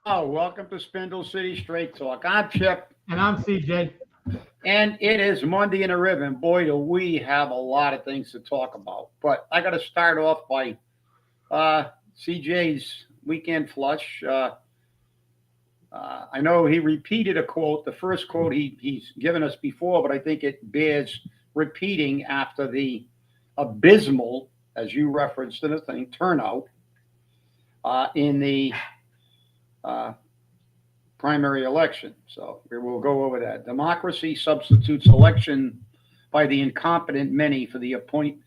Oh, welcome to Spindle City Straight Talk. I'm Chip, And I'm CJ. and it is Monday in a ribbon. Boy, do we have a lot of things to talk about. But I got to start off by CJ's weekend flush. I know he repeated a quote, the first quote he's given us before, but I think it bears repeating after the abysmal, as you referenced in the thing, turnout in the uh, primary election. So we will go over that. Democracy substitutes election by the incompetent many for the appointment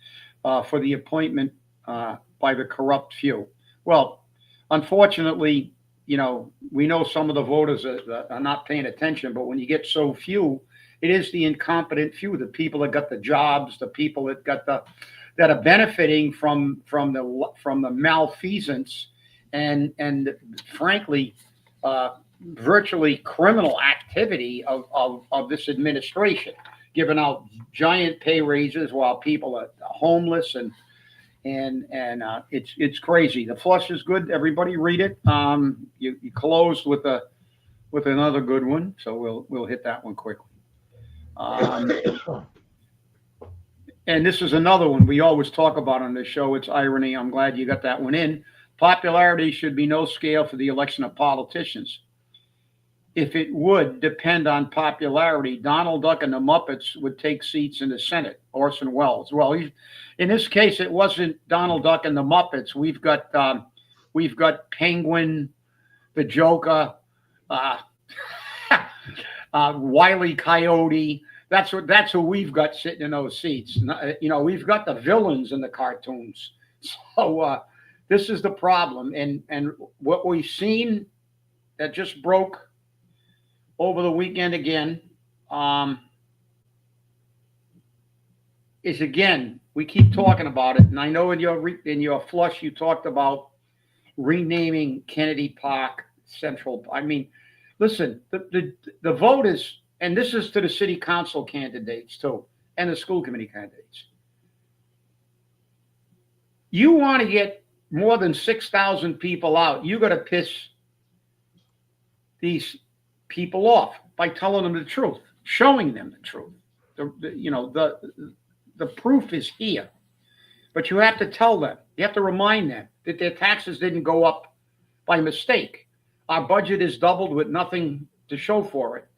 by the corrupt few. Well, unfortunately, we know some of the voters are not paying attention, but when you get so few, it is the incompetent few, the people that got the jobs, the people that are benefiting from the malfeasance and frankly uh, virtually criminal activity of this administration, giving out giant pay raises while people are homeless and it's crazy. The flush is good. Everybody read it. You closed with another good one, so we'll hit that one quickly. Um, and this is another one we always talk about on this show. It's irony. I'm glad you got that one in. Popularity should be no scale for the election of politicians. If it would depend on popularity, Donald Duck and the Muppets would take seats in the Senate. Orson Welles. Well, in this case, it wasn't Donald Duck and the Muppets. We've got Penguin, the Joker, uh, Wiley Coyote. That's who we've got sitting in those seats. We've got the villains in the cartoons. So this is the problem, and what we've seen that just broke over the weekend again is again we keep talking about it, and I know in your flush you talked about renaming Kennedy Park Central. I mean, listen, the vote is, and this is to the city council candidates too, and the school committee candidates. You want to get more than 6,000 people out, you got to piss these people off by telling them the truth, showing them the truth. The proof is here, but you have to tell them. You have to remind them that their taxes didn't go up by mistake. Our budget is doubled with nothing to show for it.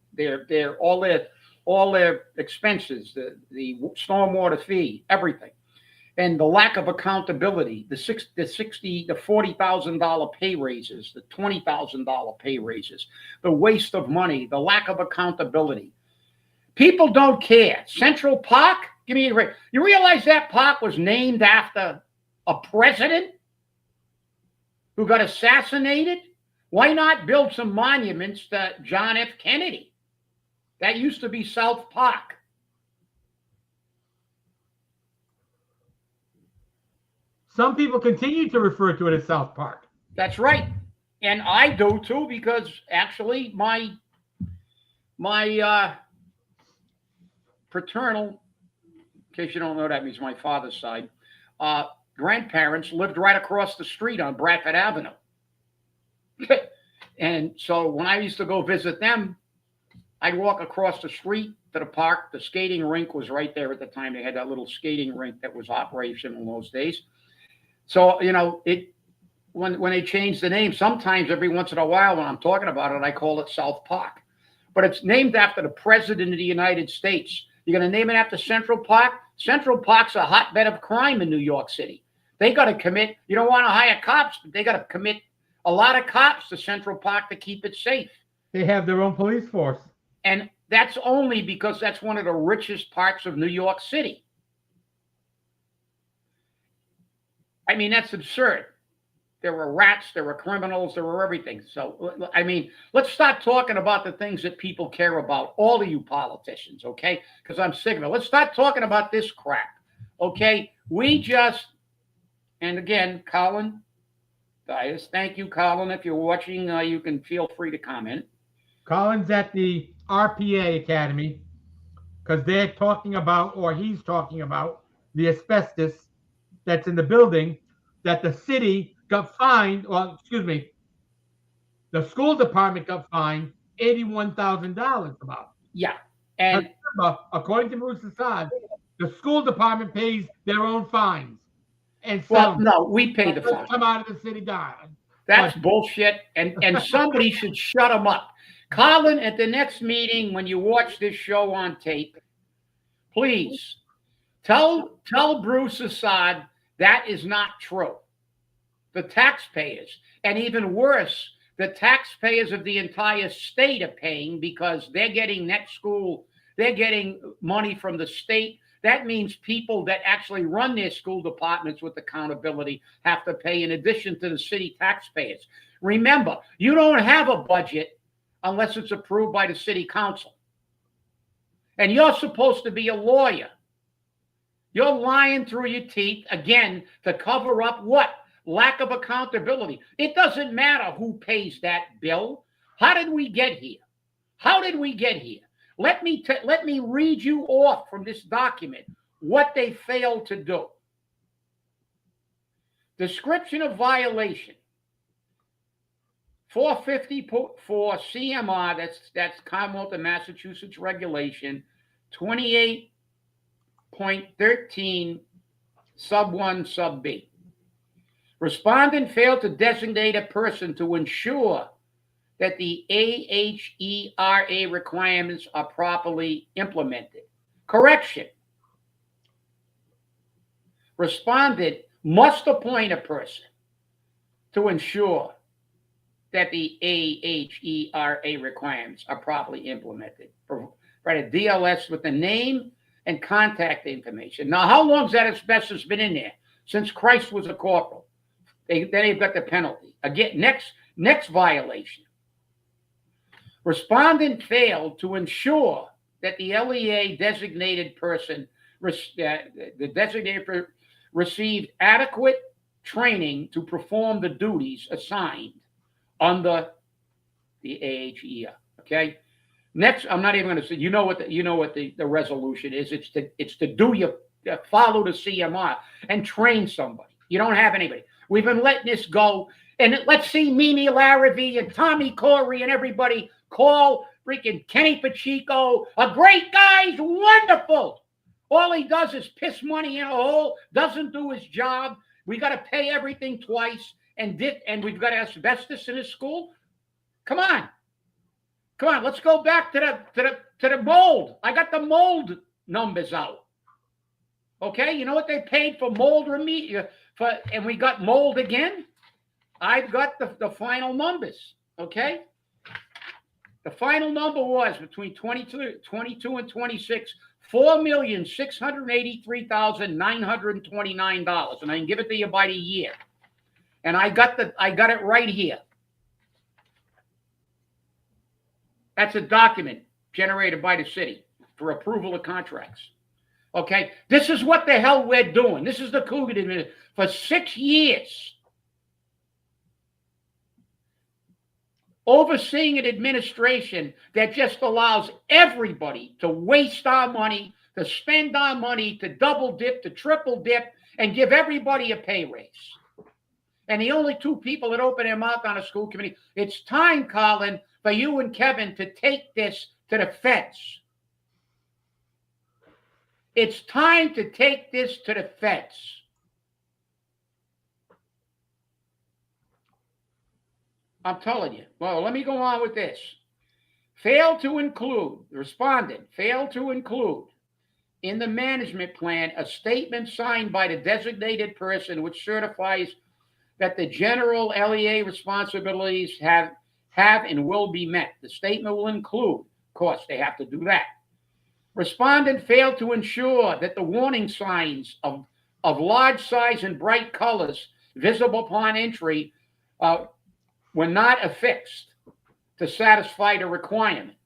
All their expenses, the stormwater fee, everything, and the lack of accountability, the $40,000 pay raises, the $20,000 pay raises, the waste of money, the lack of accountability. People don't care. Central Park, give me a break. You realize that park was named after a president who got assassinated? Why not build some monuments to John F. Kennedy? That used to be South Park. Some people continue to refer to it as South Park. That's right. And I do too, because actually my paternal, in case you don't know, that means my father's side, grandparents lived right across the street on Bradford Avenue. And so when I used to go visit them, I'd walk across the street to the park. The skating rink was right there at the time. They had that little skating rink that was operational in those days. So, when they change the name, sometimes every once in a while when I'm talking about it, I call it South Park. But it's named after the President of the United States. You're going to name it after Central Park? Central Park's a hotbed of crime in New York City. They got to commit, you don't want to hire cops, but they got to commit a lot of cops to Central Park to keep it safe. They have their own police force. And that's only because that's one of the richest parts of New York City. I mean, that's absurd. There were rats, there were criminals, there were everything. So, I mean, let's start talking about the things that people care about, all of you politicians, okay? Because I'm sick of it. Let's start talking about this crap, okay? And again, Colin Dias, thank you, Colin. If you're watching, you can feel free to comment. Colin's at the RPA Academy because they're talking about, or he's talking about, the asbestos that's in the building that the city got fined, well, excuse me, The school department got fined $81,000 about Yeah. it. And Remember, according to Bruce Assad, the school department pays their own fines and well, settlements. no, we pay the That fine. come out of the city guard. That's But bullshit. And somebody should shut them up. Colin, at the next meeting, when you watch this show on tape, please tell Bruce Assad that is not true. The taxpayers, and even worse, the taxpayers of the entire state are paying because they're getting net school, they're getting money from the state. That means people that actually run their school departments with accountability have to pay in addition to the city taxpayers. Remember, you don't have a budget unless it's approved by the city council. And you're supposed to be a lawyer. You're lying through your teeth, again, to cover up what? Lack of accountability. It doesn't matter who pays that bill. How did we get here? How did we get here? Let me read you off from this document what they failed to do. Description of violation. 454 CMR, that's Commonwealth of Massachusetts regulation, 28.13 sub 1 sub B. Respondent failed to designate a person to ensure that the AHERA requirements are properly implemented. Correction. Respondent must appoint a person to ensure that the AHERA requirements are properly implemented. Provide a DLS with the name and contact information. Now, how long has that asbestos been in there? Since Christ was a corporal. Then they've got the penalty. Again, next violation. Respondent failed to ensure that the LEA designated person, received adequate training to perform the duties assigned under the AHEA. Okay. Next, I'm not even going to say. You know what the resolution is. It's to do your follow the CMR and train somebody. You don't have anybody. We've been letting this go, and let's see Mimi Larrabee and Tommy Corey and everybody call freaking Kenny Pacheco a great guy. He's wonderful. All he does is piss money in a hole. Doesn't do his job. We got to pay everything twice, and we've got asbestos in his school. Come on. Let's go back to the mold. I got the mold numbers out. Okay, you know what they paid for mold remediation and we got mold again? I've got the final numbers. Okay, the final number was between 22 and 26, $4,683,929, and I can give it to you by the year. And I got it right here. That's a document generated by the city for approval of contracts. Okay, this is what the hell we're doing. This is the Coogan administration for 6 years, overseeing an administration that just allows everybody to waste our money, to spend our money, to double dip, to triple dip, and give everybody a pay raise. And the only two people that open their mouth on a school committee. It's time, Colin, for you and Kevin to take this to the feds. It's time to take this to the feds. I'm telling you. Well, let me go on with this. Respondent failed to include in the management plan a statement signed by the designated person which certifies that the general LEA responsibilities have and will be met. The statement will include, of course, they have to do that. Respondent failed to ensure that the warning signs of large size and bright colors visible upon entry were not affixed to satisfy the requirement.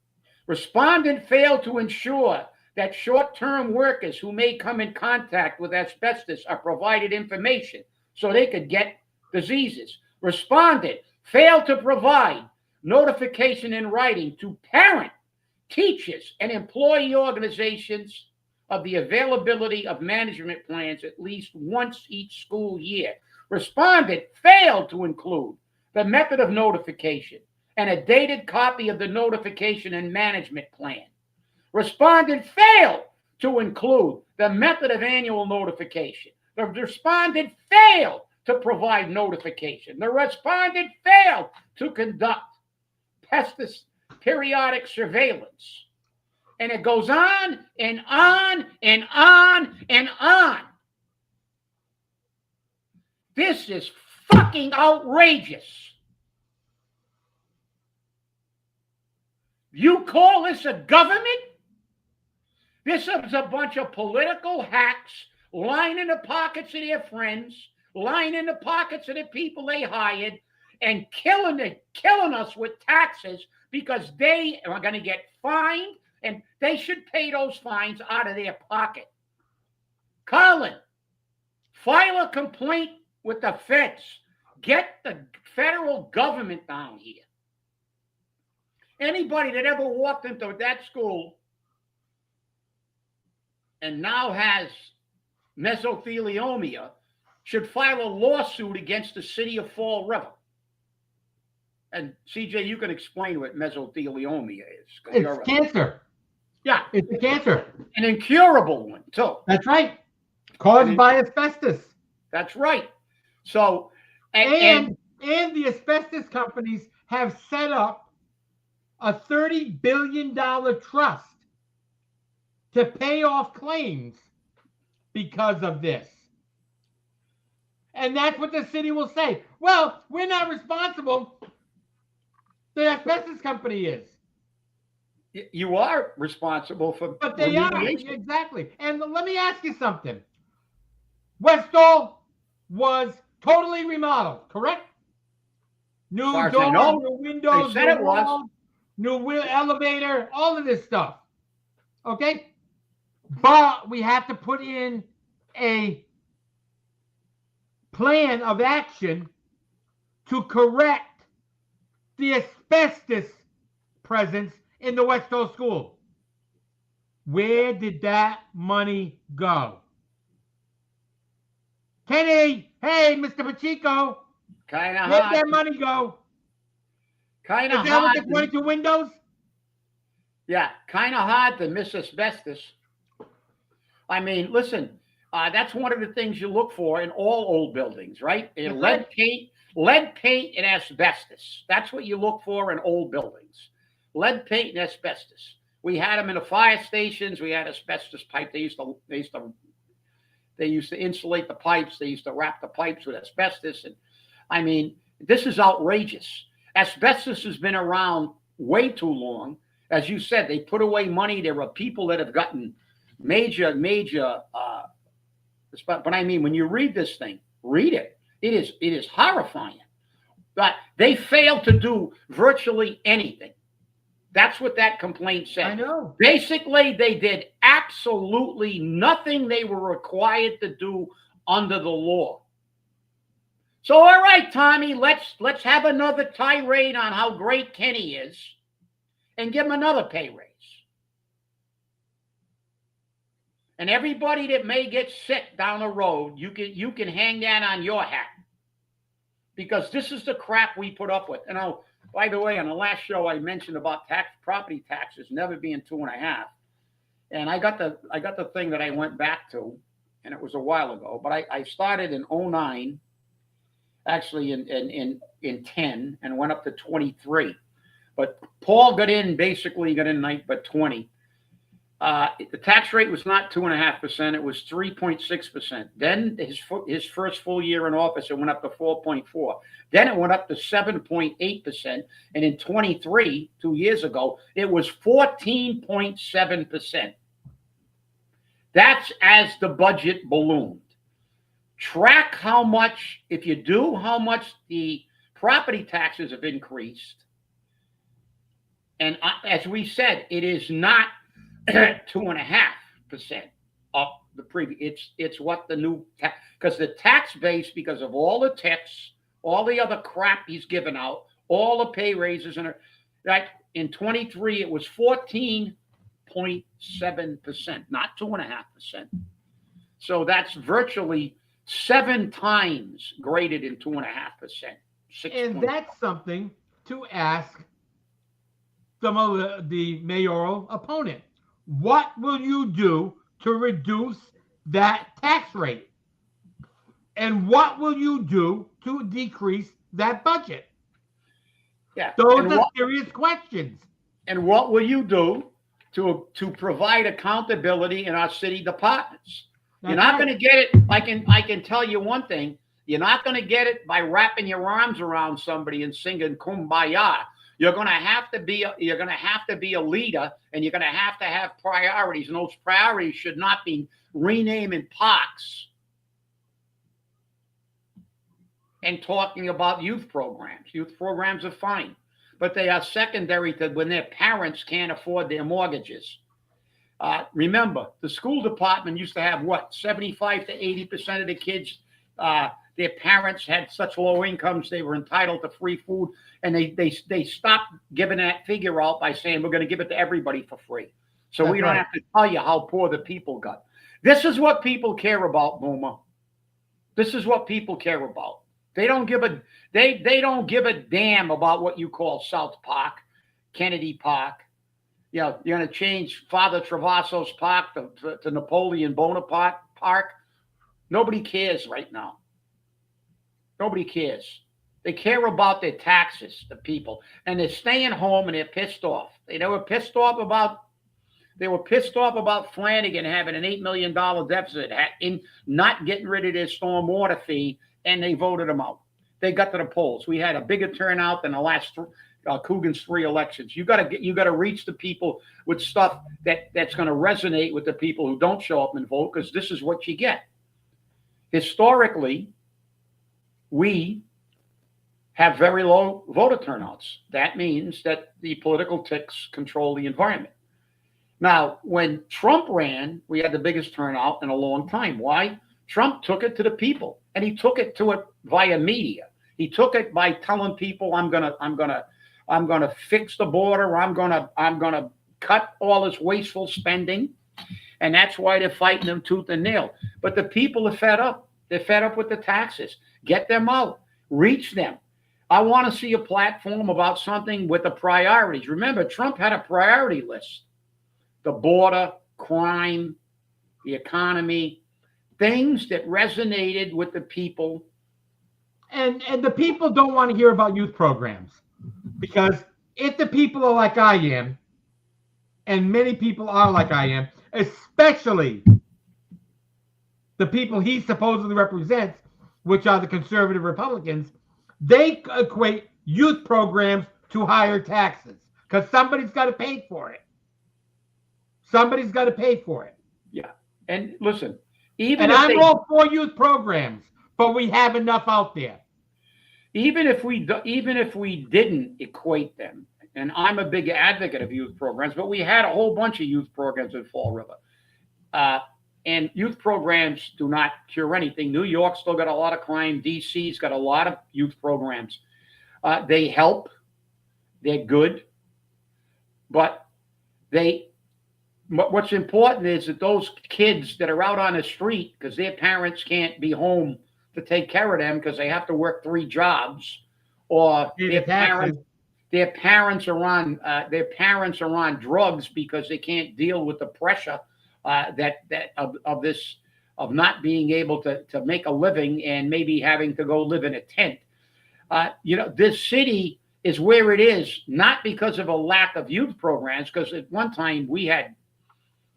Respondent failed to ensure that short-term workers who may come in contact with asbestos are provided information so they could get diseases. Respondent failed to provide notification in writing to parent, teachers, and employee organizations of the availability of management plans at least once each school year. Respondent failed to include the method of notification and a dated copy of the notification and management plan. Respondent failed to include the method of annual notification. The respondent failed to provide notification. The respondent failed to conduct periodic surveillance. And it goes on and on and on and on. This is fucking outrageous. You call this a government? This is a bunch of political hacks lining the pockets of their friends, lining the pockets of the people they hired, and killing us with taxes because they are going to get fined, and they should pay those fines out of their pocket. Colin, file a complaint with the feds. Get the federal government down here. Anybody that ever walked into that school and now has mesothelioma should file a lawsuit against the city of Fall River. And CJ, you can explain what mesothelioma is. It's cancer. Yeah. It's a cancer. An incurable one, too. That's right. Caused by asbestos. That's right. So, and the asbestos companies have set up a $30 billion trust to pay off claims because of this. And that's what the city will say. Well, we're not responsible. The asbestos company is. You are responsible for But they are, exactly. And let me ask you something. Westall was totally remodeled, correct? New doors, new windows, they said it was. New elevator, all of this stuff. Okay? But we have to put in a plan of action to correct the asbestos presence in the Westall School. Where did that money go? Kenny, hey, Mr. Pacheco, kind of where did that money go? Kind of hard. Is that with the 22 windows? Yeah, kind of hard to miss asbestos. I mean, listen, that's one of the things you look for in all old buildings, right? In lead paint and asbestos. That's what you look for in old buildings. Lead paint and asbestos. We had them in the fire stations. We had asbestos pipe. They used to insulate the pipes. They used to wrap the pipes with asbestos. And I mean, this is outrageous. Asbestos has been around way too long. As you said, they put away money. There are people that have gotten major, but I mean, when you read this thing, read it. It is horrifying. But they failed to do virtually anything. That's what that complaint said. I know. Basically, they did absolutely nothing they were required to do under the law. So, all right, Tommy, let's have another tirade on how great Kenny is and give him another pay raise. And everybody that may get sick down the road, you can hang that on your hat. Because this is the crap we put up with. And by the way, on the last show I mentioned about property taxes never being 2.5. And I got the thing that I went back to, and it was a while ago, but I started in 2009, actually in 10, and went up to 23. But Paul got in but 20. The tax rate was not 2.5%; it was 3.6%. Then his first full year in office, it went up to 4.4. Then it went up to 7.8%, and in 23, 2 years ago, it was 14.7%. That's as the budget ballooned. Track how much the property taxes have increased, and as we said, it is not 2.5% up the previous. It's what the new tax, because the tax base, because of all the tips, all the other crap he's given out, all the pay raises, and like in 23 it was 14.7%, not 2.5%. So that's virtually 7 times greater than 2.5%. And that's something to ask the mayoral opponent, what will you do to reduce that tax rate? And what will you do to decrease that budget? Yeah. Those are serious questions. And what will you do to provide accountability in our city departments? You're not going to get it. I can tell you one thing. You're not going to get it by wrapping your arms around somebody and singing "Kumbaya." You're going to have to be a leader, and you're going to have priorities, and those priorities should not be renaming parks and talking about youth programs. Youth programs are fine, but they are secondary to when their parents can't afford their mortgages. Remember, the school department used to have 75 to 80% of the kids, their parents had such low incomes they were entitled to free food, and they stopped giving that figure out by saying we're going to give it to everybody for free. So we don't have to tell you how poor the people got. This is what people care about, Boomer. This is what people care about. They don't give a damn about what you call South Park, Kennedy Park. You know, you're going to change Father Travasso's Park to Napoleon Bonaparte Park. Nobody cares right now. Nobody cares. They care about their taxes, the people, and they're staying home and they're pissed off. They were pissed off about Flanagan having an $8 million deficit in not getting rid of their stormwater fee, and they voted him out. They got to the polls. We had a bigger turnout than the last Coogan's 3 elections. You got to reach the people with stuff that's going to resonate with the people who don't show up and vote, because this is what you get. Historically, we have very low voter turnouts. That means that the political ticks control the environment. Now, when Trump ran, we had the biggest turnout in a long time. Why? Trump took it to the people, and he took it to it via media. He took it by telling people, I'm gonna fix the border. I'm gonna cut all this wasteful spending, and that's why they're fighting him tooth and nail. But the people are fed up. They're fed up with the taxes. Get them out. Reach them. I want to see a platform about something with the priorities. Remember, Trump had a priority list: the border, crime, the economy, things that resonated with the people. And the people don't want to hear about youth programs, because if the people are like I am, and many people are like I am, especially the people he supposedly represents, which are the conservative Republicans, they equate youth programs to higher taxes, because somebody's got to pay for it. Somebody's got to pay for it. Yeah. And listen, I'm all for youth programs, but we have enough out there. Even if we didn't equate them, and I'm a big advocate of youth programs, but we had a whole bunch of youth programs in Fall River. And youth programs do not cure anything. New York's still got a lot of crime. DC's got a lot of youth programs. They help. They're good. But what's important is that those kids that are out on the street, because their parents can't be home to take care of them because they have to work 3 jobs, or their parents are on drugs because they can't deal with the pressure of not being able to make a living and maybe having to go live in a tent. This city is where it is, not because of a lack of youth programs, because at one time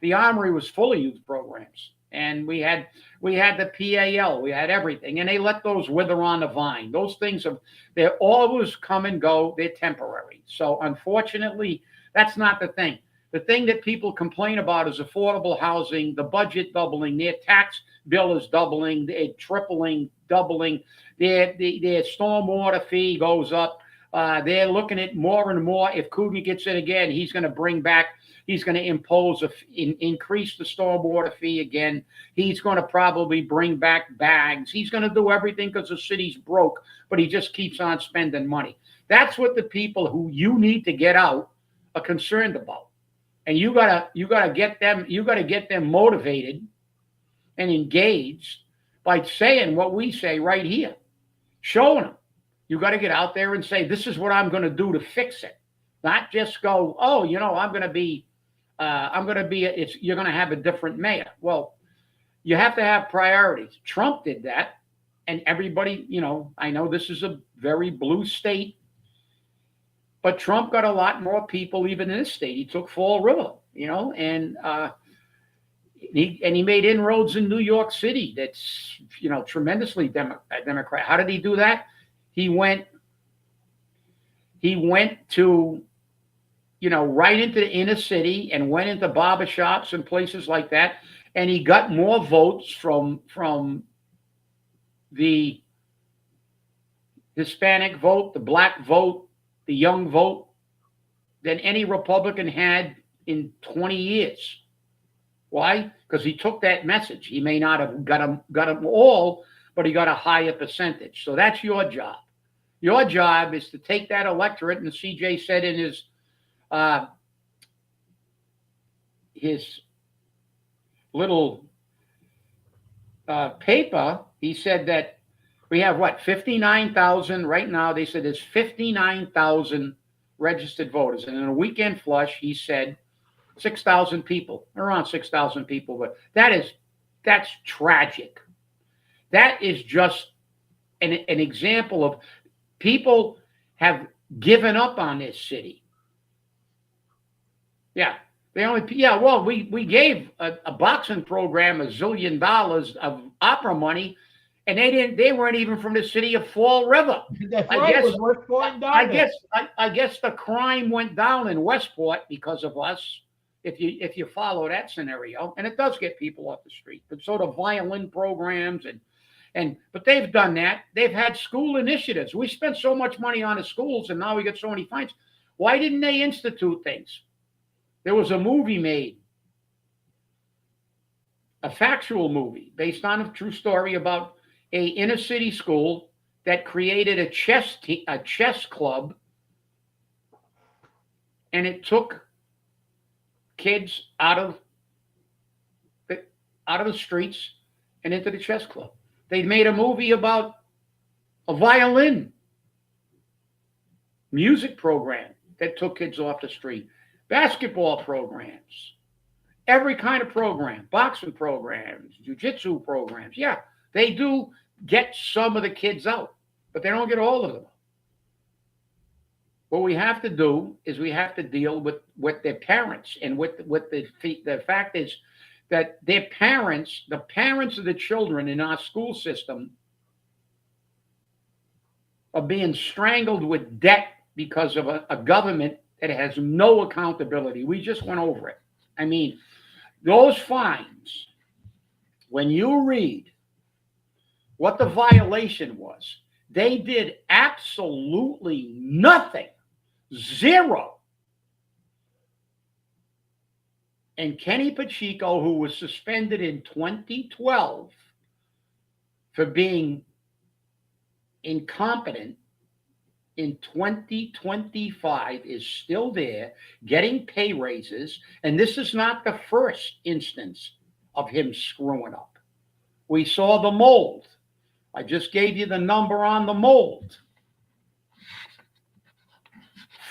the Armory was full of youth programs, and we had the PAL, we had everything, and they let those wither on the vine. Those things they always come and go. They're temporary. So unfortunately, that's not the thing. The thing that people complain about is affordable housing, the budget doubling, their tax bill is doubling, they're tripling, doubling, their stormwater fee goes up. They're looking at more and more. If Coogan gets in again, he's going to impose increase the stormwater fee again. He's going to probably bring back bags. He's going to do everything because the city's broke, but he just keeps on spending money. That's what the people who you need to get out are concerned about. And you gotta get them motivated and engaged by saying what we say right here, showing them You got to get out there and say, this is what I'm going to do to fix it. Not just go, oh, I'm going to be, you're going to have a different mayor. Well, you have to have priorities. Trump did that. And everybody, I know this is a very blue state, but Trump got a lot more people even in this state. He took Fall River, and he made inroads in New York City. That's tremendously Democrat. How did he do that? He went to right into the inner city and went into barbershops and places like that, and he got more votes from the Hispanic vote, the black vote, the young vote than any Republican had in 20 years. Why? Because he took that message. He may not have got them all, but he got a higher percentage. So that's your job. Your job is to take that electorate, and CJ said in his little paper, he said that we have 59,000 right now. They said there's 59,000 registered voters, and in a weekend flush, he said 6,000 people, around 6,000 people. But that's tragic. That is just an example of people have given up on this city. Yeah. We gave a boxing program $1 zillion of opera money, and they weren't even from the city of Fall River. That's right. It was Westport. I guess the crime went down in Westport because of us. If you follow that scenario, and it does get people off the street, but so the violin programs but they've done that. They've had school initiatives. We spent so much money on the schools, and now we get so many fines. Why didn't they institute things? There was a movie made, a factual movie based on a true story about a inner city school that created a chess club, and it took kids out of the streets and into the chess club. They made a movie about a violin music program that took kids off the street. Basketball programs, every kind of program, boxing programs, jiu-jitsu programs. Yeah, they do get some of the kids out, but they don't get all of them. What we have to do is we have to deal with their parents, and with the fact is that their parents, the parents of the children in our school system, are being strangled with debt because of a government that has no accountability. We just went over it. I mean, those fines, when you read what the violation was, they did absolutely nothing. Zero. And Kenny Pacheco, who was suspended in 2012 for being incompetent, in 2025 is still there getting pay raises. And this is not the first instance of him screwing up. We saw the mold. I just gave you the number on the mold.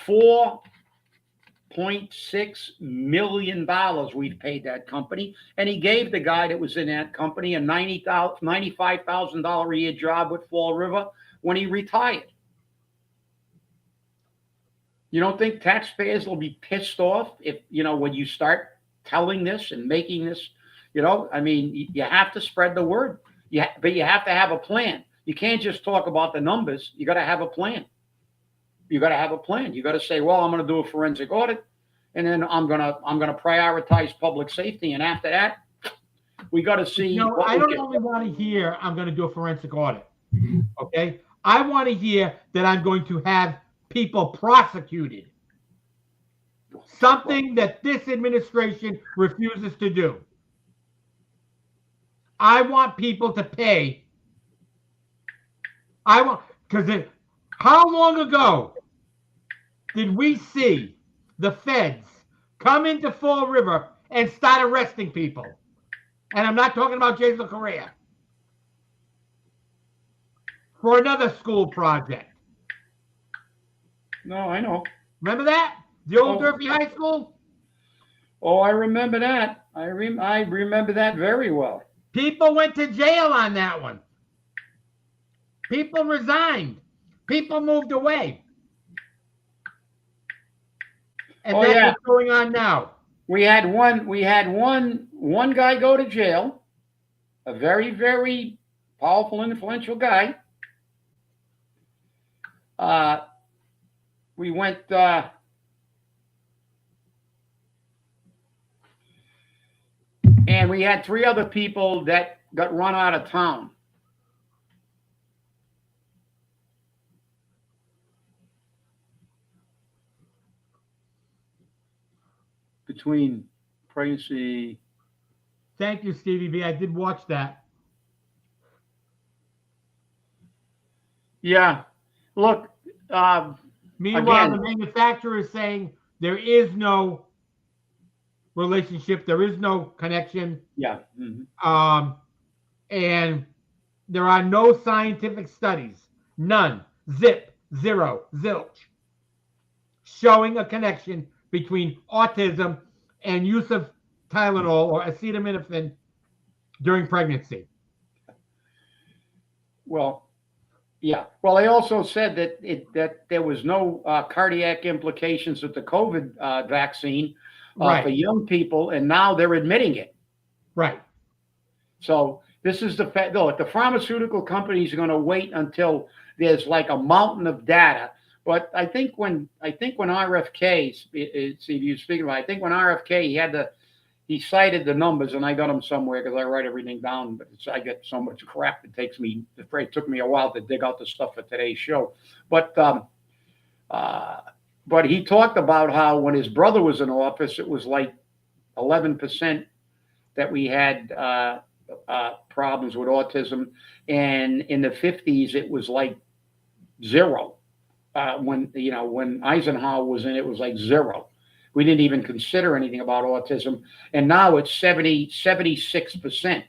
$4.6 million we've paid that company. And he gave the guy that was in that company a $95,000 a year job with Fall River when he retired. You don't think taxpayers will be pissed off if, when you start telling this and making this, I mean, you have to spread the word. But you have to have a plan. You can't just talk about the numbers. You got to have a plan. You got to have a plan. You got to say, well, I'm going to do a forensic audit, and then I'm going to prioritize public safety. And after that, we got to see. I don't only want to hear I'm going to do a forensic audit. Okay. I want to hear that I'm going to have people prosecuted. Something that this administration refuses to do. I want people to pay. Because how long ago did we see the feds come into Fall River and start arresting people? And I'm not talking about Jason Correa. For another school project. No, I know. Remember that? The old Oh, Durfee High School? oh, I remember that. I remember that very well. People went to jail on that one. People resigned. People moved away. And Oh that's yeah, what's going on now. we had one guy go to jail, a very, very powerful, influential guy. Uh, we went. And we had three other people that got run out of town. Between pregnancy. Thank you, Stevie B. I did watch that. Yeah. Look, uh, Meanwhile, the again, manufacturer is saying there is no relationship, there is no connection, yeah. Mhm. um, and there are no scientific studies, none, zip, zero, zilch, showing a connection between autism and use of Tylenol or acetaminophen during pregnancy. Well, yeah. Well, they also said that there was no cardiac implications of the COVID vaccine for Right, young people, and now they're admitting it. right. So this is the fact. Though the pharmaceutical companies are going to wait until there's like a mountain of data. But I think when RFK, see you speaking about, I think when RFK he cited the numbers, and I got them somewhere because I write everything down. But I get so much crap it took me a while to dig out the stuff for today's show. But uh, but he talked about how when his brother was in office, it was like 11% that we had problems with autism, and in the 50s it was like zero. When Eisenhower was in, it was like zero. We didn't even consider anything about autism, and now it's 76%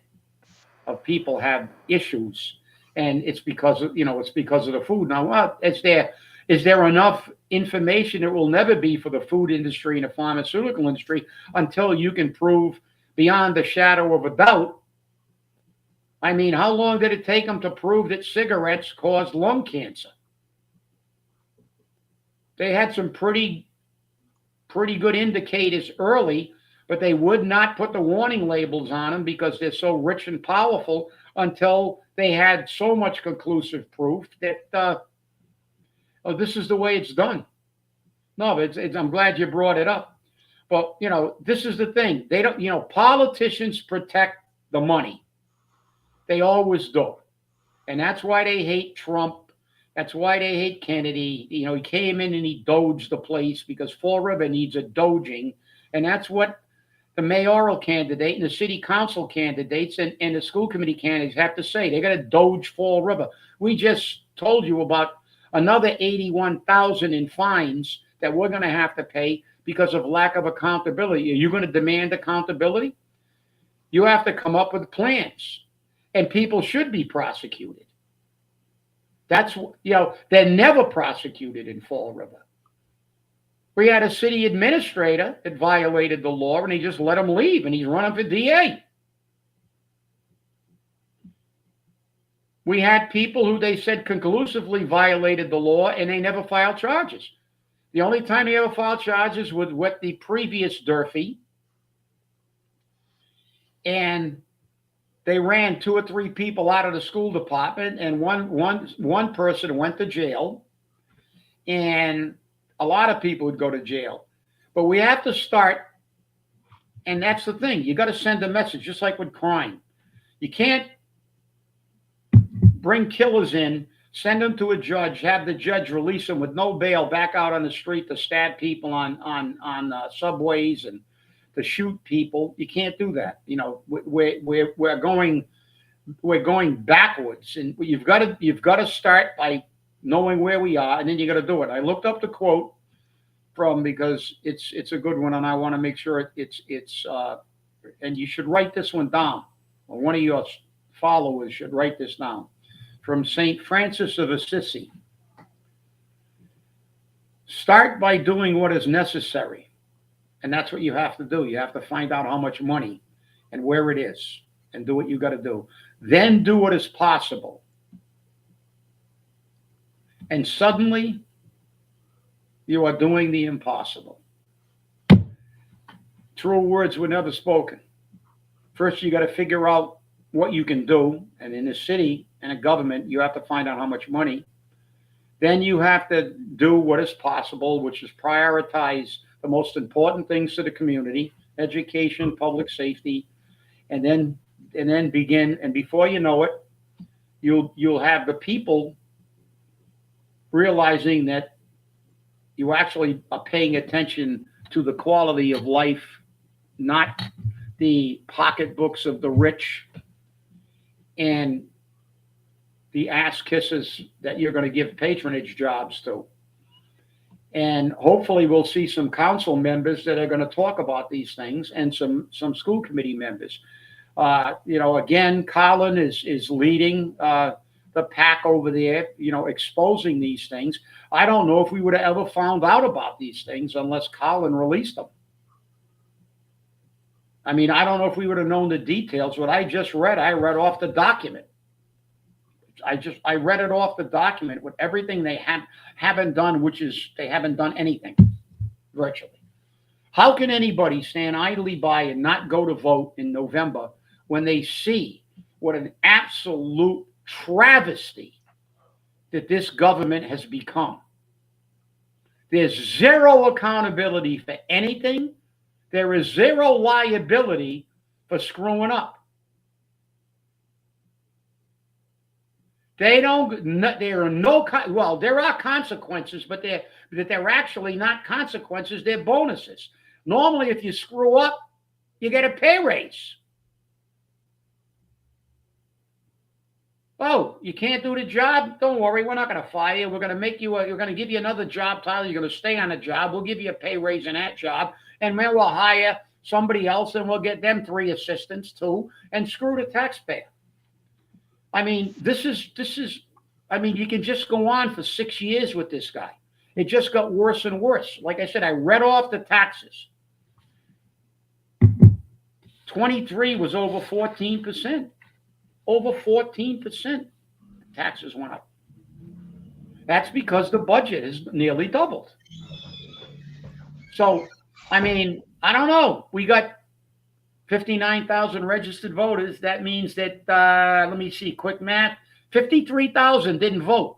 of people have issues, and it's because of the food. Now, is there enough information? It will never be for the food industry and the pharmaceutical industry until you can prove beyond a shadow of a doubt. I mean, how long did it take them to prove that cigarettes caused lung cancer? They had some pretty good indicators early, but they would not put the warning labels on them because they're so rich and powerful until they had so much conclusive proof that this is the way it's done. No, I'm glad you brought it up. But this is the thing. They don't. Politicians protect the money. They always do, and that's why they hate Trump. That's why they hate Kennedy. He came in and he doged the place because Fall River needs a doging, and that's what the mayoral candidate and the city council candidates and the school committee candidates have to say. They got to doge Fall River. We just told you about another 81,000 in fines that we're going to have to pay because of lack of accountability. Are you going to demand accountability? You have to come up with plans, and people should be prosecuted. They're never prosecuted in Fall River. We had a city administrator that violated the law, and he just let him leave, and he's running for DA. We had people who they said conclusively violated the law, and they never filed charges. The only time they ever filed charges was with the previous Durfee, and they ran 2 or 3 people out of the school department, and one person went to jail, and a lot of people would go to jail. But we have to start, and that's the thing. You got to send a message, just like with crime. You can't bring killers in, send them to a judge, have the judge release them with no bail back out on the street to stab people on subways and to shoot people. You can't do that. We're going backwards, and you've got to start by knowing where we are, and then you got to do it. I looked up the quote because it's a good one, and I want to make sure it's and you should write this one down, or one of your followers should write this down, from St. Francis of Assisi. Start by doing what is necessary. And that's what you have to do. You have to find out how much money and where it is and do what you got to do. Then do what is possible. And suddenly, you are doing the impossible. True words were never spoken. First, you got to figure out what you can do. And in a city and a government, you have to find out how much money. Then you have to do what is possible, which is prioritize the most important things to the community, education, public safety, and then begin. And before you know it, you'll have the people realizing that you actually are paying attention to the quality of life, not the pocketbooks of the rich and the ass kisses that you're going to give patronage jobs to. And hopefully we'll see some council members that are going to talk about these things, and some school committee members. Again, Colin is leading the pack over there, exposing these things. I don't know if we would have ever found out about these things unless Colin released them. I mean, I don't know if we would have known the details. What I just read, I read off the document. I read it off the document with everything they haven't done, which is they haven't done anything, virtually. How can anybody stand idly by and not go to vote in November when they see what an absolute travesty that this government has become? There's zero accountability for anything. There is zero liability for screwing up. There are consequences, but they're actually not consequences, they're bonuses. Normally, if you screw up, you get a pay raise. Oh, you can't do the job? Don't worry, we're not going to fire you. We're going to we're going to give you another job title. You're going to stay on the job. We'll give you a pay raise in that job, and then we'll hire somebody else, and we'll get them 3 assistants too, and screw the taxpayer. I mean, you can just go on for 6 years with this guy. It just got worse and worse. Like I said, I read off the taxes. 23 was over 14%. Over 14%. Taxes went up. That's because the budget is nearly doubled. So, I mean, I don't know. We got 59,000 registered voters. That means that, let me see, quick math, 53,000 didn't vote.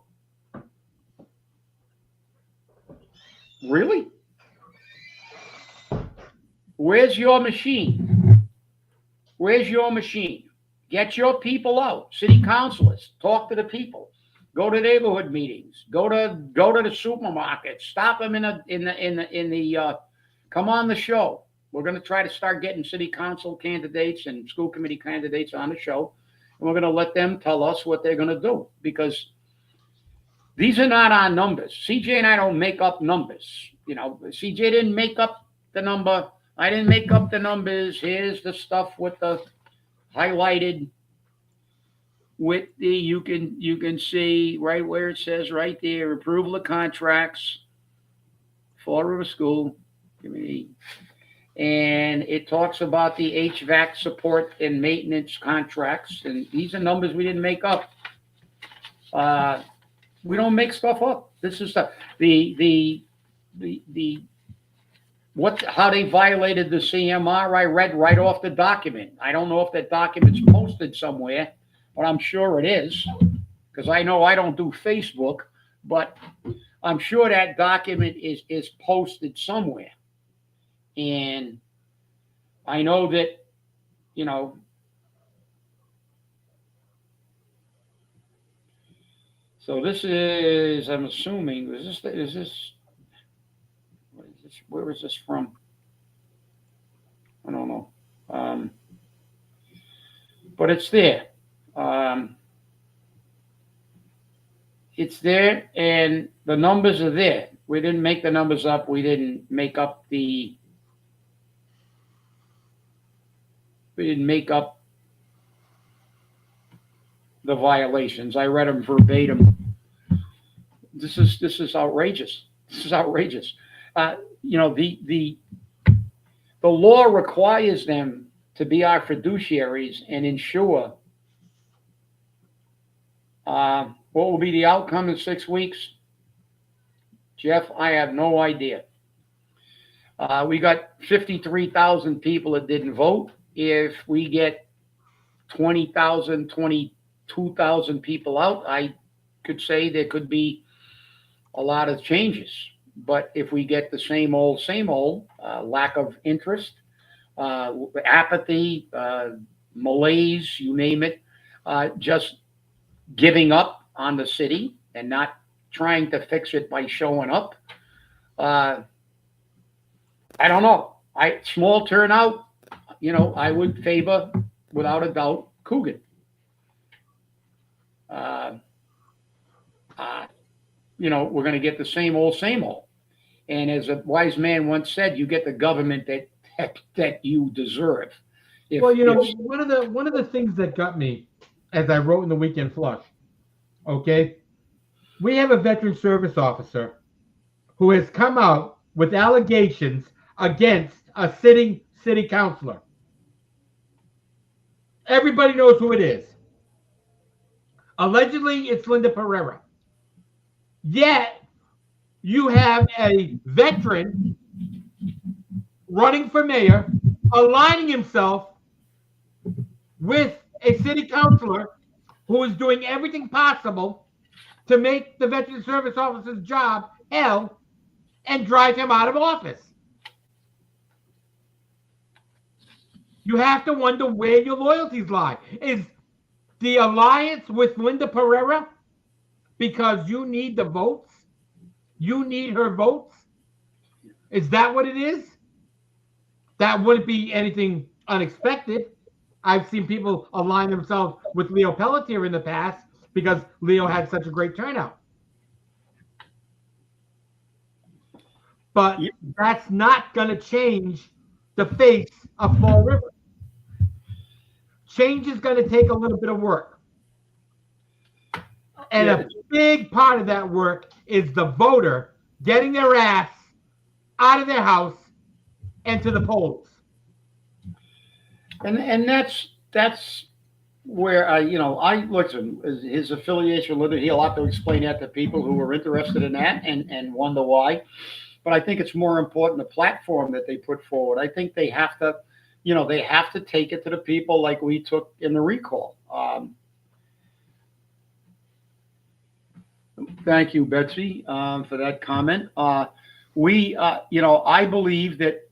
Really? Where's your machine? Where's your machine? Get your people out. City councilors, talk to the people. Go to neighborhood meetings. Go to the supermarket. Stop them in the come on the show. We're going to try to start getting city council candidates and school committee candidates on the show. And we're going to let them tell us what they're going to do, because these are not our numbers. CJ and I don't make up numbers. CJ didn't make up the number. I didn't make up the numbers. Here's the stuff with the highlighted with the, you can see right where it says right there, approval of contracts for a school committee. And it talks about the HVAC support and maintenance contracts. And these are numbers we didn't make up. We don't make stuff up. This is stuff. How they violated the CMR, I read right off the document. I don't know if that document's posted somewhere, but I'm sure it is, because I know I don't do Facebook, but I'm sure that document is posted somewhere. And I know that, so this is, I'm assuming, where is this, where is this from? I don't know. But it's there. It's there, and the numbers are there. We didn't make the numbers up. We didn't make up the violations. I read them verbatim. This is outrageous. This is outrageous. You know, the law requires them to be our fiduciaries and ensure what will be the outcome in 6 weeks. Jeff, I have no idea. We got 53,000 people that didn't vote. If we get 20,000, 22,000 people out, I could say there could be a lot of changes. But if we get the same old, lack of interest, apathy, malaise, you name it, just giving up on the city and not trying to fix it by showing up. I don't know. Small turnout. You know, I would favor, without a doubt, Coogan. You know, we're going to get the same old, same old. And as a wise man once said, you get the government that you deserve. Well, you know, one of the things that got me, as I wrote in the Weekend Flush, okay, we have a veteran service officer who has come out with allegations against a sitting city councilor. Everybody knows who it is. Allegedly, it's Linda Pereira. Yet, you have a veteran running for mayor, aligning himself with a city councilor who is doing everything possible to make the veteran service officer's job hell and drive him out of office. You have to wonder where your loyalties lie. Is the alliance with Linda Pereira because you need the votes? You need her votes? Is that what it is? That wouldn't be anything unexpected. I've seen people align themselves with Leo Pelletier in the past because Leo had such a great turnout. But that's not going to change the face of Fall River. Change is going to take a little bit of work. And a big part of that work is the voter getting their ass out of their house and to the polls. And that's where I listen. His affiliation with it, he'll have to explain that to people who are interested in that and wonder why. But I think it's more important the platform that they put forward. I think they have to, they have to take it to the people like we took in the recall. Thank you, Betsy, for that comment. I believe that,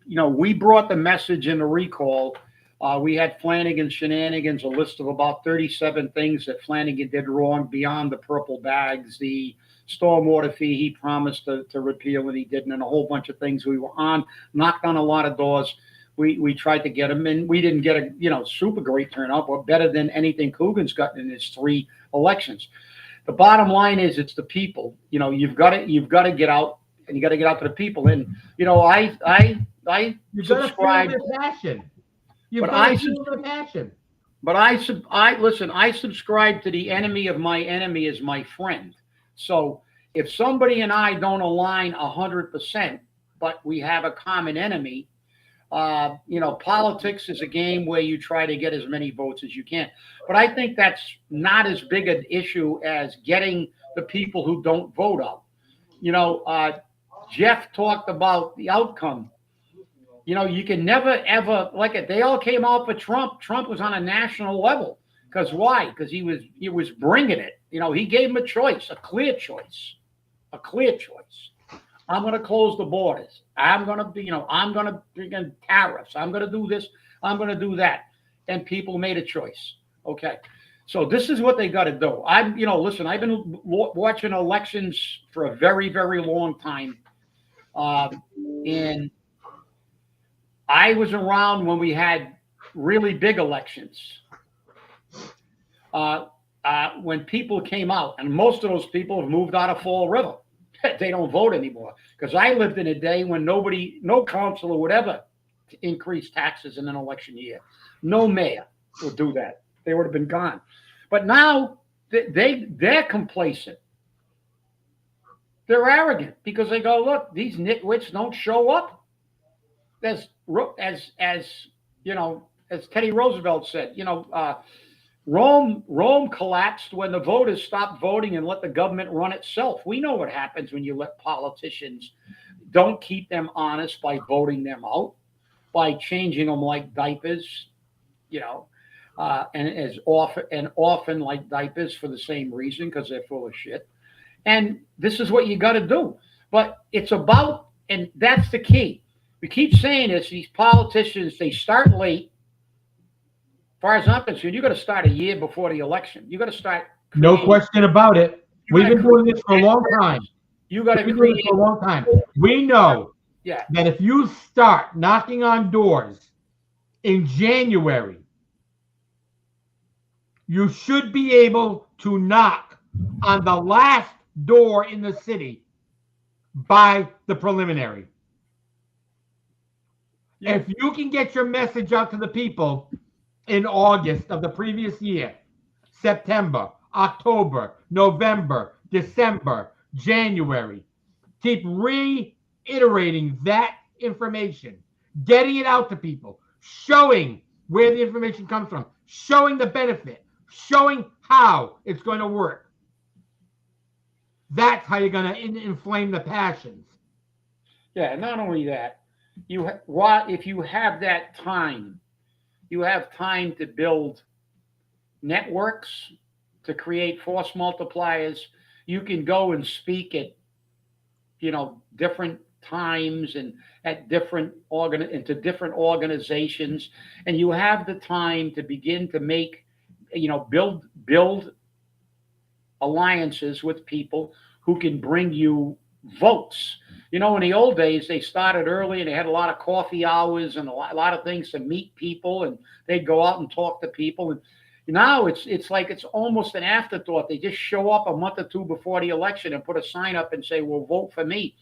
we brought the message in the recall. We had Flanagan's shenanigans, a list of about 37 things that Flanagan did wrong beyond the purple bags, the stormwater fee he promised to repeal and he didn't, and a whole bunch of things. We were knocked on a lot of doors. We tried to get him in. We didn't get a super great turnout, but better than anything Coogan's gotten in his 3 elections. The bottom line is it's the people. You've got to get out, and you got to get out to the people. And I subscribe. Passion. But I subscribe to the enemy of my enemy is my friend. So if somebody and I don't align 100%, but we have a common enemy, politics is a game where you try to get as many votes as you can. But I think that's not as big an issue as getting the people who don't vote out. Jeff talked about the outcome. You can never, ever, they all came out for Trump. Trump was on a national level. Because why? Because he was bringing it. He gave him a choice, a clear choice. I'm going to close the borders. I'm going to bring in tariffs. I'm going to do this. I'm going to do that. And people made a choice. Okay. So this is what they got to do. I've been watching elections for a very, very long time. And I was around when we had really big elections. When people came out, and most of those people have moved out of Fall River. They don't vote anymore. Because I lived in a day when no councilor would ever increase taxes in an election year. No mayor would do that. They would have been gone. But now they're complacent. They're arrogant because they go, look, these nitwits don't show up. As you know, as Teddy Roosevelt said, Rome collapsed when the voters stopped voting and let the government run itself. We know what happens when you let politicians don't keep them honest by voting them out, by changing them like diapers, you know, and often like diapers for the same reason because they're full of shit. And this is what you got to do. But it's about, and that's the key. We keep saying this. These politicians, they start late. As far as I'm concerned, you got to start a year before the election. You got to start No creating. question about it. We've been doing this for a long time. You got to We've been doing create. this for a long time. We know Yeah. that if you start knocking on doors in January, you should be able to knock on the last door in the city by the preliminary. Yeah. If you can get your message out to the people in August of the previous year, September, October, November, December, January, keep reiterating that information, getting it out to people, showing where the information comes from, showing the benefit, showing how it's going to work. That's how you're going to inflame the passions. Yeah. Not only that, if you have that time, you have time to build networks, to create force multipliers. You can go and speak at different times and at into different organizations, and you have the time to begin to make build alliances with people who can bring you votes. In the old days, they started early and they had a lot of coffee hours and a lot of things to meet people, and they'd go out and talk to people. And now it's like it's almost an afterthought. They just show up a month or two before the election and put a sign up and say, "Well, vote for me."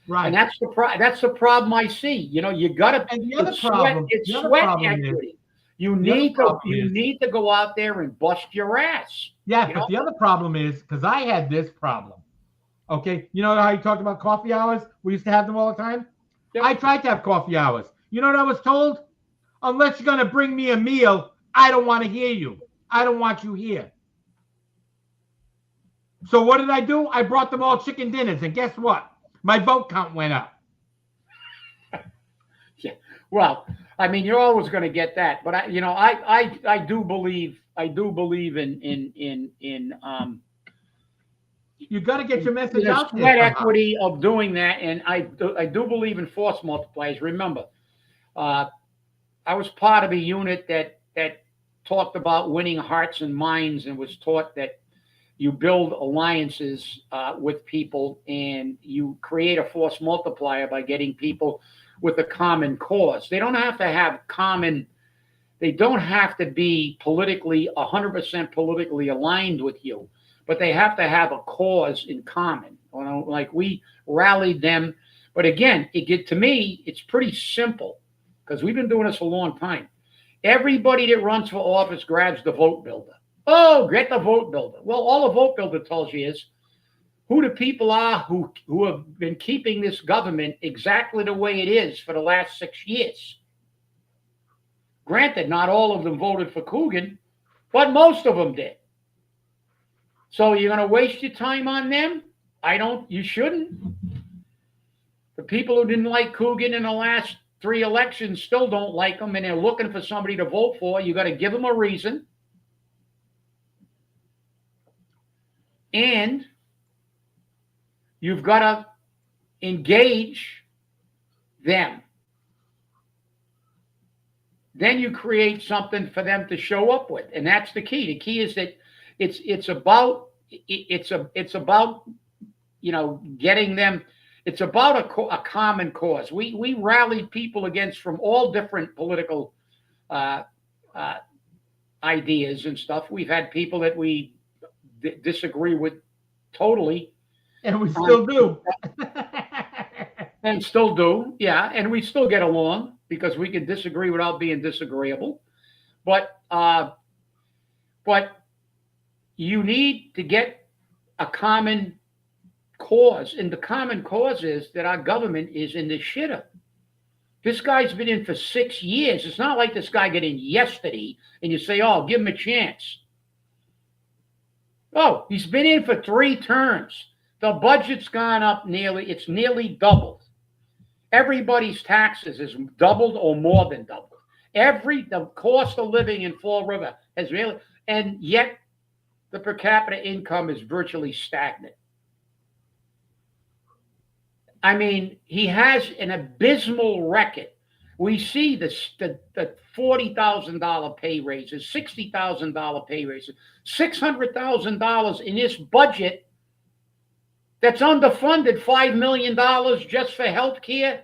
Right. And that's the problem I see. You got to. And the other It's problem, sweat, it's the other sweat problem equity. is, You the other need problem to is- need to go out there and bust your ass. yeah, You but know? the other problem is, because I had this problem. Okay, you know how you talked about coffee hours? We used to have them all the time. Yep. I tried to have coffee hours. You know what I was told? Unless you're going to bring me a meal, I don't want to hear you. I don't want you here. So what did I do? I brought them all chicken dinners, and guess what? My vote count went up. Yeah. Well, I mean, you're always going to get that, but I do believe in You got to get your message the out there sweat somehow. equity of doing that, and I do believe in force multipliers. Remember, I was part of a unit that talked about winning hearts and minds, and was taught that you build alliances with people, and you create a force multiplier by getting people with a common cause. They don't have to have common. They don't have to be 100% politically aligned with you, but they have to have a cause in common. Like we rallied them. But again, to me, it's pretty simple because we've been doing this a long time. Everybody that runs for office grabs the vote builder. Oh, get the vote builder. Well, all the vote builder tells you is who the people are who have been keeping this government exactly the way it is for the last 6 years. Granted, not all of them voted for Coogan, but most of them did. So you're going to waste your time on them? You shouldn't. The people who didn't like Coogan in the last 3 elections still don't like him, and they're looking for somebody to vote for. You got to give them a reason. And you've got to engage them. Then you create something for them to show up with, and that's the key. The key is that it's about getting them. It's about a common cause. We rallied people from all different political ideas and stuff. We've had people that we disagree with totally, And we still do. and still do, yeah, and we still get along because we can disagree without being disagreeable. But you need to get a common cause, and the common cause is that our government is in the shitter. This guy's been in for 6 years. It's not like this guy got in yesterday and you say, oh, give him a chance. Oh, he's been in for 3 terms. The budget's gone up it's nearly doubled. Everybody's taxes is doubled or more than doubled. The cost of living in Fall River has really, and yet the per capita income is virtually stagnant. I mean, he has an abysmal record. We see the $40,000 pay raises, $60,000 pay raises, $600,000 in this budget that's underfunded, $5 million just for health care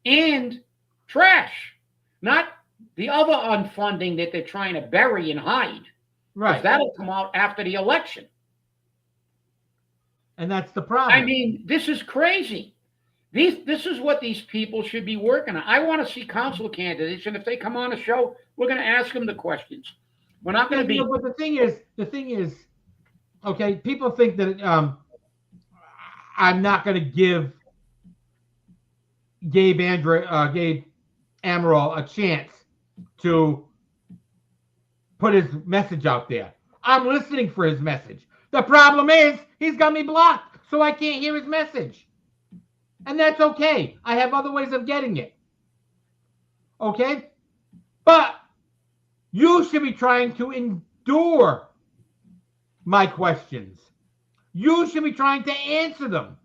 and trash. Not the other unfunding that they're trying to bury and hide. Right. That'll come out after the election. And that's the problem. I mean, this is crazy. This is what these people should be working on. I want to see council candidates, and if they come on the show, we're going to ask them the questions. We're not going to be. But the thing is, okay. People think that I'm not going to give Gabe Amaral a chance to put his message out there. I'm listening for his message. The problem is he's got me blocked, so I can't hear his message. And that's okay. I have other ways of getting it. Okay? But you should be trying to endure my questions. You should be trying to answer them.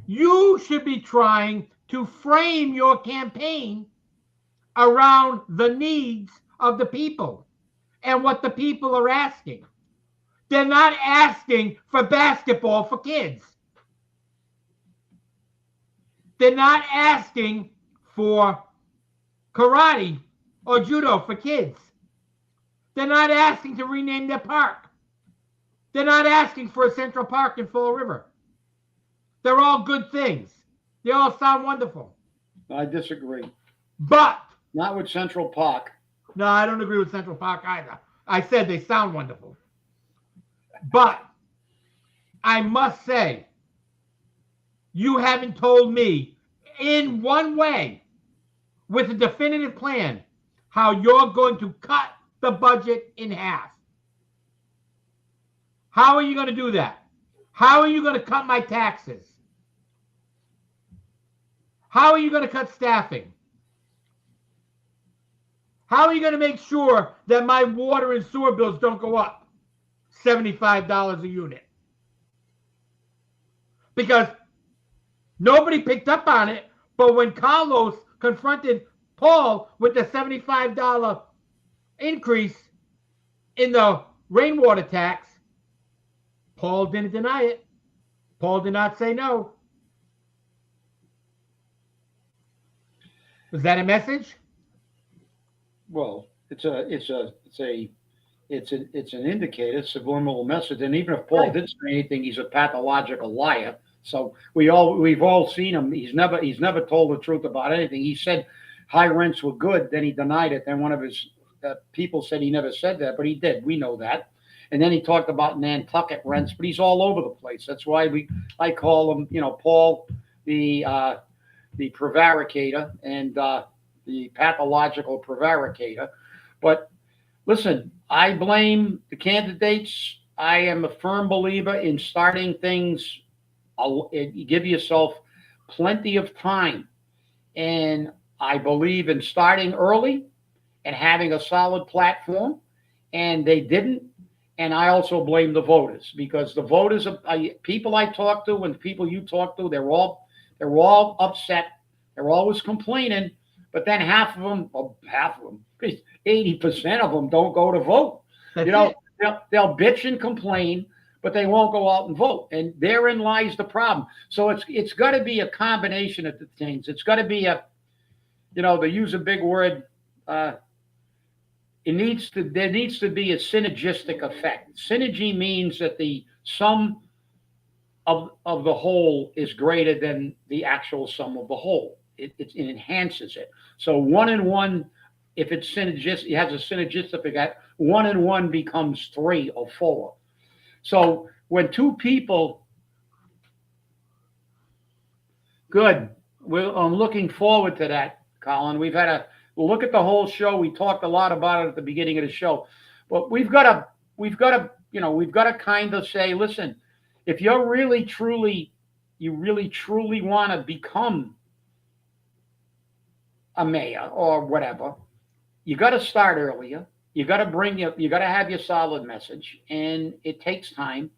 You should be trying to frame your campaign around the needs of the people and what the people are asking. They're not asking for basketball for kids. They're not asking for karate or judo for kids. They're not asking to rename their park. They're not asking for a Central Park in Fall River. They're all good things. They all sound wonderful. I disagree. But not with Central Park. No, I don't agree with Central Park either. I said they sound wonderful. But I must say, you haven't told me in one way, with a definitive plan, how you're going to cut the budget in half. How are you going to do that? How are you going to cut my taxes? How are you going to cut staffing? How are you going to make sure that my water and sewer bills don't go up $75 a unit? Because nobody picked up on it, but when Carlos confronted Paul with the $75 increase in the rainwater tax, Paul didn't deny it. Paul did not say no. Was that a message? Well, it's an indicator, subliminal message. And even if Paul did say anything, he's a pathological liar. So we've all seen him. He's never told the truth about anything. He said high rents were good, then he denied it. Then one of his people said he never said that, but he did. We know that. And then he talked about Nantucket rents, but he's all over the place. That's why I call him, Paul, the prevaricator and the pathological prevaricator. But listen, I blame the candidates. I am a firm believer in starting things. You give yourself plenty of time. And I believe in starting early and having a solid platform. And they didn't. And I also blame the voters, because the voters, people I talk to and people you talk to, they're all upset. They're always complaining. But then half of them, 80% of them don't go to vote. They'll bitch and complain, but they won't go out and vote. And therein lies the problem. So it's got to be a combination of the things. It's got to be to use a big word, there needs to be a synergistic effect. Synergy means that the sum of the whole is greater than the actual sum of the whole. It enhances it. So 1 and 1, if it's synergistic, it has a synergistic effect. 1 and 1 becomes 3 or 4. So when two people Good. I'm looking forward to that, Colin. We've had a look at the whole show. We talked a lot about it at the beginning of the show, but we've got to kind of say, listen, if you're really truly, you really truly want to become a mayor or whatever, you got to start earlier. You got to have your solid message, and it takes time.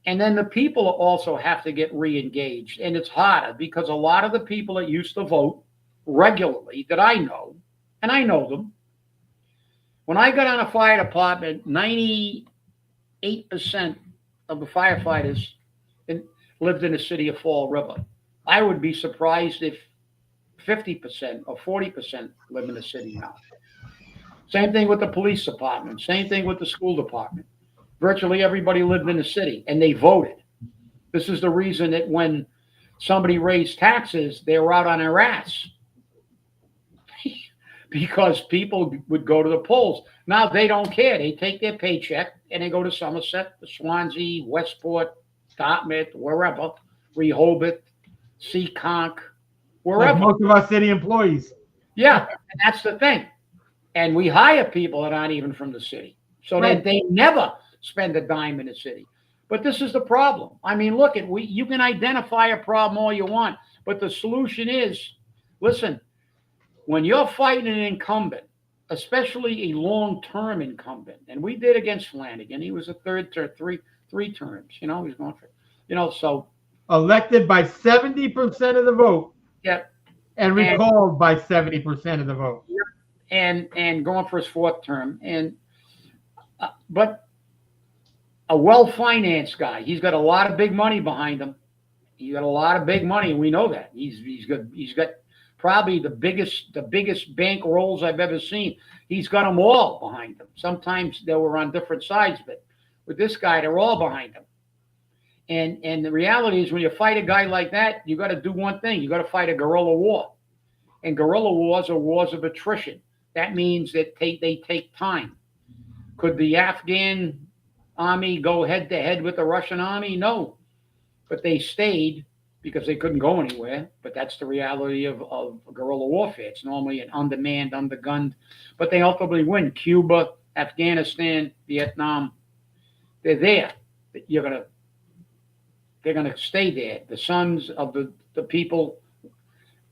And then the people also have to get re-engaged, and it's harder because a lot of the people that used to vote regularly that I know, and I know them, when I got on a fire department, 98% of the firefighters in, lived in the city of Fall River. I would be surprised if 50% or 40% live in the city now. Same thing with the police department. Same thing with the school department. Virtually everybody lived in the city and they voted. This is the reason that when somebody raised taxes, they were out on their ass because people would go to the polls. Now they don't care. They take their paycheck and they go to Somerset, Swansea, Westport, Dartmouth, wherever, Rehoboth, Seekonk, Like wherever. most of our city employees. Yeah, and that's the thing. And we hire people that aren't even from the city. So Right. they never spend a dime in the city. But this is the problem. I mean, look, you can identify a problem all you want, but the solution is, listen, when you're fighting an incumbent, especially a long-term incumbent, and we did against Flanagan, he was a three terms, he was going for, so Elected by 70% of the vote yeah, and recalled by 70% of the vote. and going for his fourth term, and but a well-financed guy, he's got a lot of big money behind him. He got a lot of big money, and we know that he's got probably the biggest bank rolls I've ever seen. He's got them all behind him. Sometimes they were on different sides, but with this guy, they're all behind him. And the reality is, when you fight a guy like that, you got to do one thing: you got to fight a guerrilla war. And guerrilla wars are wars of attrition. That means that they take time. Could the Afghan army go head to head with the Russian army? No, but they stayed because they couldn't go anywhere. But that's the reality of guerrilla warfare. It's normally an undermanned, undergunned, but they ultimately win. Cuba, Afghanistan, Vietnam, they're there. They're gonna stay there. The sons of the people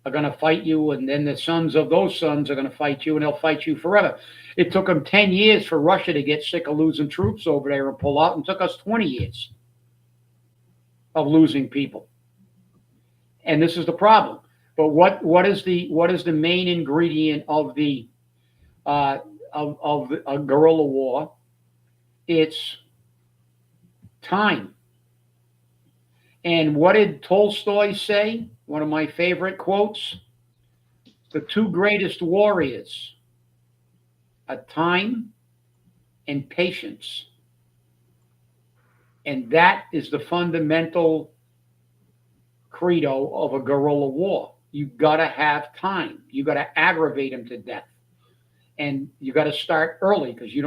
are going to fight you, and then the sons of those sons are going to fight you, and they'll fight you forever. It took them 10 years for Russia to get sick of losing troops over there and pull out, and it took us 20 years of losing people. And this is the problem. But what is the main ingredient of the of a guerrilla war? It's time. And what did Tolstoy say? One of my favorite quotes: the two greatest warriors are time and patience. And that is the fundamental credo of a guerrilla war. You got to have time. You got to aggravate them to death. And you got to start early, because you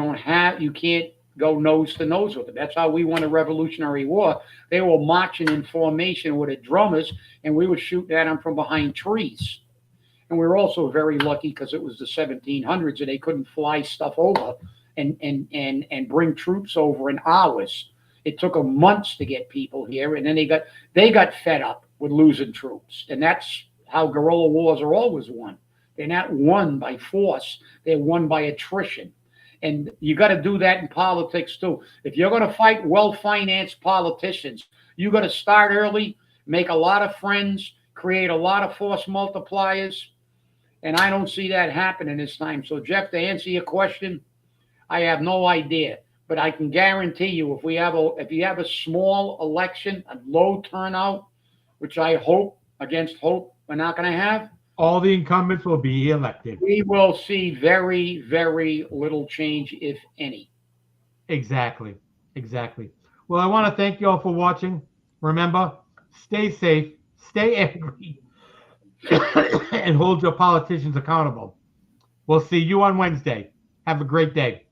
can't go nose to nose with them. That's how we won a Revolutionary War. They were marching in formation with the drummers, and we were shooting at them from behind trees. And we were also very lucky because it was the 1700s and they couldn't fly stuff over and bring troops over in hours. It took them months to get people here, and then they got fed up with losing troops. And that's how guerrilla wars are always won. They're not won by force. They're won by attrition. And you got to do that in politics too. If you're going to fight well-financed politicians, you got to start early, make a lot of friends, create a lot of force multipliers. And I don't see that happening this time. So, Jeff, to answer your question, I have no idea. But I can guarantee you, if you have a small election, a low turnout, which I hope against hope we're not going to have, all the incumbents will be elected. We will see very, very little change, if any. Exactly. Well, I want to thank you all for watching. Remember, stay safe, stay angry, and hold your politicians accountable. We'll see you on Wednesday. Have a great day.